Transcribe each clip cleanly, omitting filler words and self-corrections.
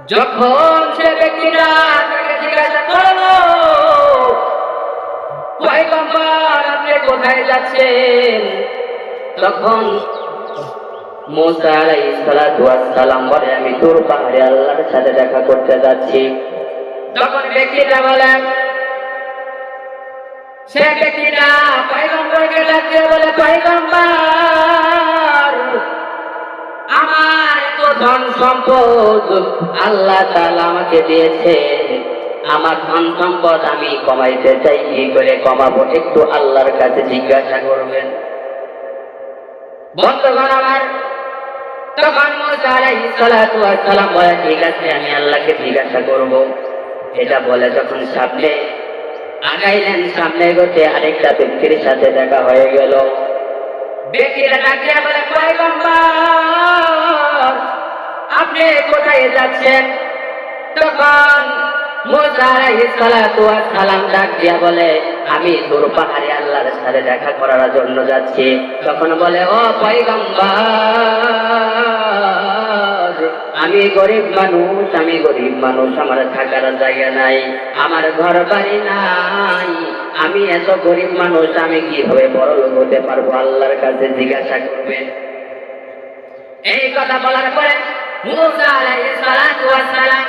যখন সে ব্যক্তিটা তাকে জিজ্ঞাসা করলো, পয়গম্বর আপনি কোথায় যাচ্ছেন? তখন মুসা আলাইহিস সালাতু ওয়াস সালাম বলে, আমি তুর পাহাড়ে আল্লাহর সাথে দেখা করতে যাচ্ছি। তখন ব্যক্তিটা বলে, সে ব্যক্তিটা পয়গম্বরকে ডাক দিয়ে বলে, পয়গম্বর আমার এত ধন সম্পদ আল্লাহ তাআলা আমাকে দিয়েছে, আমার ধন সম্পদ আমি কমাইতে চাই, কি করে কমাবো একটু আল্লাহর কাছে জিজ্ঞাসা করবেন। বন্ধুগণ আমার, তখন মুসা আলাইহিস সালাতু ওয়াস সালাম বলে, ঠিক আছে আমি আল্লাহকে জিজ্ঞাসা করব। এটা বলে যখন সামনে আগাইলেন, সামনে এগোতে আরেকটা ব্যক্তির সাথে দেখা হয়ে গেল। ব্যক্তিটা ডাকিয়া বলে, পয়গম্বর আপনি কোথায় যাচ্ছেন? তখন মুসা আলাইহিস সালাতু ওয়াস সালাম ডাক দিয়া বলে, আমি তুর পাহাড়ে আল্লাহর সাথে দেখা করার জন্য যাচ্ছি। তখন বলে, ও পয়গম্বর আমি গরিব মানুষ, আমার থাকার জায়গা নাই, আমার ঘর বাড়ি নাই, আমি এত গরিব মানুষ, আমি কিভাবে বড়লোক হতে পারবো? আল্লাহর কাছে জিজ্ঞাসা করবে। এই কথা বলার পরে মুসা আলাইহিস সালাতু ওয়াস সালাম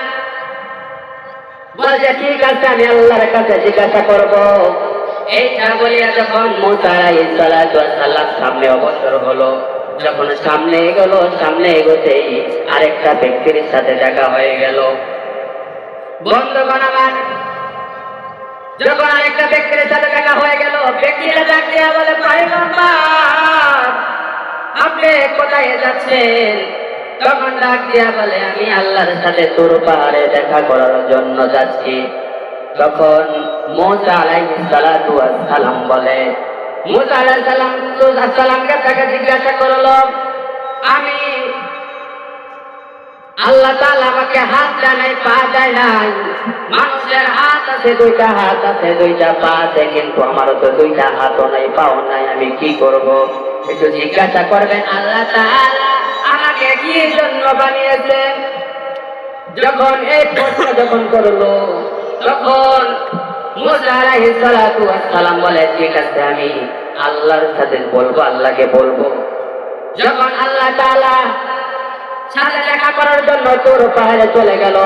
বলে, ঠিক আছে আমি আল্লাহর কাছে জিজ্ঞাসা করব। এইটা বলিয়া যখন মুসা আলাইহিস সালাতু ওয়াস সালাম সামনে অগ্রসর হলো, যখন সামনে এগোলো, সামনে এগোতেই আরেকটা ব্যক্তির সাথে দেখা হয়ে গেল। বন্ধুগণ আমার, যখন আরেকটা ব্যক্তির সাথে দেখা হয়ে গেল, ব্যক্তিরা ডাক দিয়া বলে, পয়গম্বর আপনি কোথায় যাচ্ছেন? তখন ডাক দিয়া বলে, আমি আল্লাহর সাথে তুর পাহাড়ে দেখা করার জন্য যাচ্ছি। তখন মুসা আলাইহিস সালাতু ওয়াস সালাম বলে, মুসা আলাইহিস সালামকে তাকে জিজ্ঞাসা করলো, আমি আল্লাহ তাআলা আমাকে হাত দেয় নাই, পা দেয় নাই, মানুষের হাত আছে, দুইটা হাত আছে, দুইটা পা আছে, কিন্তু আমারও তো দুইটা হাতও নাই, পাও নাই, আমি কি করব? একটু জিজ্ঞাসা করবেন আল্লাহ তাআলা আমাকে কি জন্য বানিয়েছেন? যখন এই প্রশ্ন যখন করলো, তখন মুসা আলাইহিস সালাতু ওয়াস সালাম বলে, ঠিক আছে আমি আল্লাহর সাথে বলবো, আল্লাহকে বলবো। যখন আল্লাহ তাআলা সাথে দেখা করার জন্য তুর পাহাড়ে চলে গেল,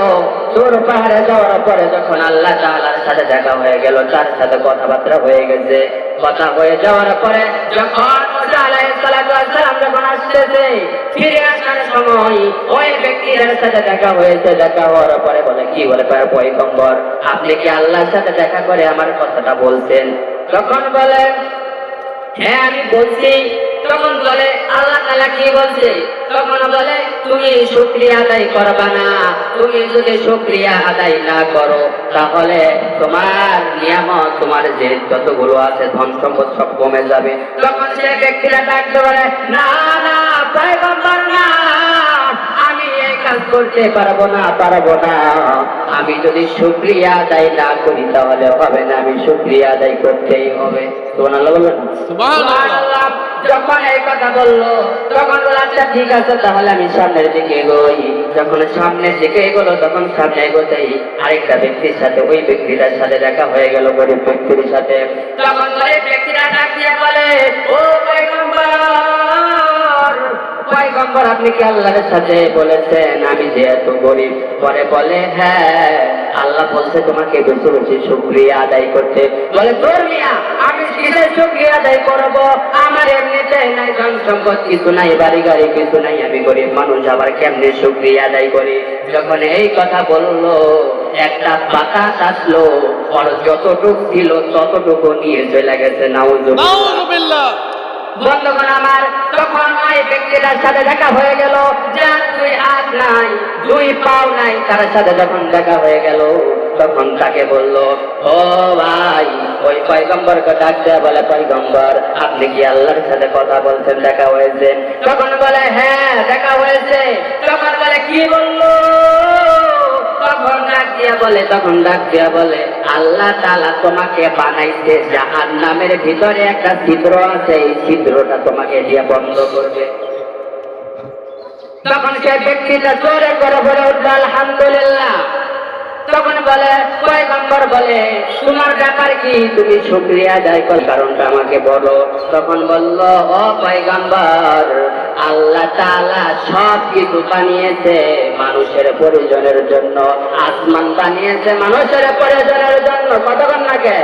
তুর পাহাড়ে যাওয়ার পরে যখন আল্লাহ তাআলার সাথে দেখা হয়ে গেল, তার সাথে কথাবার্তা হয়ে গেছে, কথা হয়ে যাওয়ার পরে যখন মুসা আলাইহিস সালাতু ওয়াস সালাম যখন আসতেছে, ফিরে আসার সময় ওই ব্যক্তির সাথে দেখা হয়েছে। দেখা হওয়ার পরে বলে, কি বলে, পয়গম্বর আপনি কি আল্লাহর সাথে দেখা করে আমার কথাটা বলছেন? তখন বলে, হ্যাঁ আমি বলছি। তখন বলে, আল্লাহ তাআলা কি বলছে? তখন বলে, তুমি শুকরিয়া আদায় করবা না, তুমি যদি শুকরিয়া আদায় না করো তাহলে তোমার নিয়ামত, তোমার যে যতগুলো আছে ধন সম্পদ সব কমে যাবে। তখন সে ব্যক্তিরা ডাকতে বলে, না না পয়গম্বর না, আমি এই কাজ করতে পারবো না, আমি যদি শুকরিয়া আদায় না করি তাহলে হবে না, আমি শুকরিয়া আদায় করতেই হবে। সুবহানাল্লাহ বলবেন? সুবহানাল্লাহ। যখন এই কথা বললো, তখন বলে, আচ্ছা ঠিক আছে তাহলে আমি সামনের দিকে এগোই। যখন সামনের দিকে এগোলো, তখন সামনে এগোতেই আরেকটা ব্যক্তির সাথে, ওই ব্যক্তিটার সাথে দেখা হয়ে গেল, গরিব ব্যক্তির সাথে। তখন গরিব ব্যক্তিরা ডাক দিয়ে বলে, ও পয়গম্বর আপনি কি আল্লাহর সাথে বলেছেন আমি যে এত গরিব? পরে বলে, হ্যাঁ আল্লাহ বলছে তোমাকে বেশি বেশি শুকরিয়া আদায় করতে। বলে, তোর মিয়া আমি কিসের শুকরিয়া আদায় করবো? আমার এমনিতে নাই ধন সম্পদ কিছু নাই, বাড়ি গাড়ি কিছু নাই, আমি গরিব মানুষ, আবার কেমনে শুকরিয়া আদায় করি? যখন এই কথা বললো, একটা বাতাস আসলো, ওর যতটুকু ছিল ততটুকু নিয়ে চলে গেছে। নাউযুবিল্লাহ। বন্ধুগণ আমার, তখন ওই ব্যক্তিটার সাথে দেখা হয়ে গেল, যার দুই হাত নাই, দুই পাও নাই, তার সাথে যখন দেখা হয়ে গেল, তখন তাকে বলল, ও ভাই, ওই পয়গম্বরকে ডাক দেয়া বলে, পয়গম্বর আপনি কি আল্লাহর সাথে কথা বলছেন, দেখা হয়েছে? তখন বলে, হ্যাঁ দেখা হয়েছে। তখন বলে, কি বললো? তখন ডাক দিয়া বলে, আল্লাহ তাআলা তোমাকে বানাইছে, জাহান্নামের ভিতরে একটা ছিদ্র আছে, এই ছিদ্রটা তোমাকে দিয়ে বন্ধ করবে। তখন সেই ব্যক্তিটা জোরে করে বলে উঠল আলহামদুলিল্লাহ। তখন বলে পয়গম্বর বলে তোমার ব্যাপার কি, তুমি শুকরিয়া আদায় কর, কারণটা আমাকে বলো। তখন বলল ও পয়গম্বর, আল্লাহ তাআলা সব কিছু বানিয়েছে মানুষের প্রয়োজনের জন্য, আসমান বানিয়েছে মানুষের প্রয়োজনের জন্য, কতক্ষণ লাগে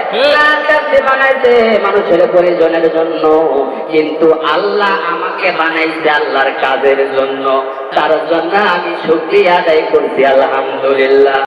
বানাইছে মানুষের প্রয়োজনের জন্য, কিন্তু আল্লাহ আমাকে বানাইছে আল্লাহর কাজের জন্য, তার জন্য আমি শুকরিয়া আদায় করছি আলহামদুলিল্লাহ।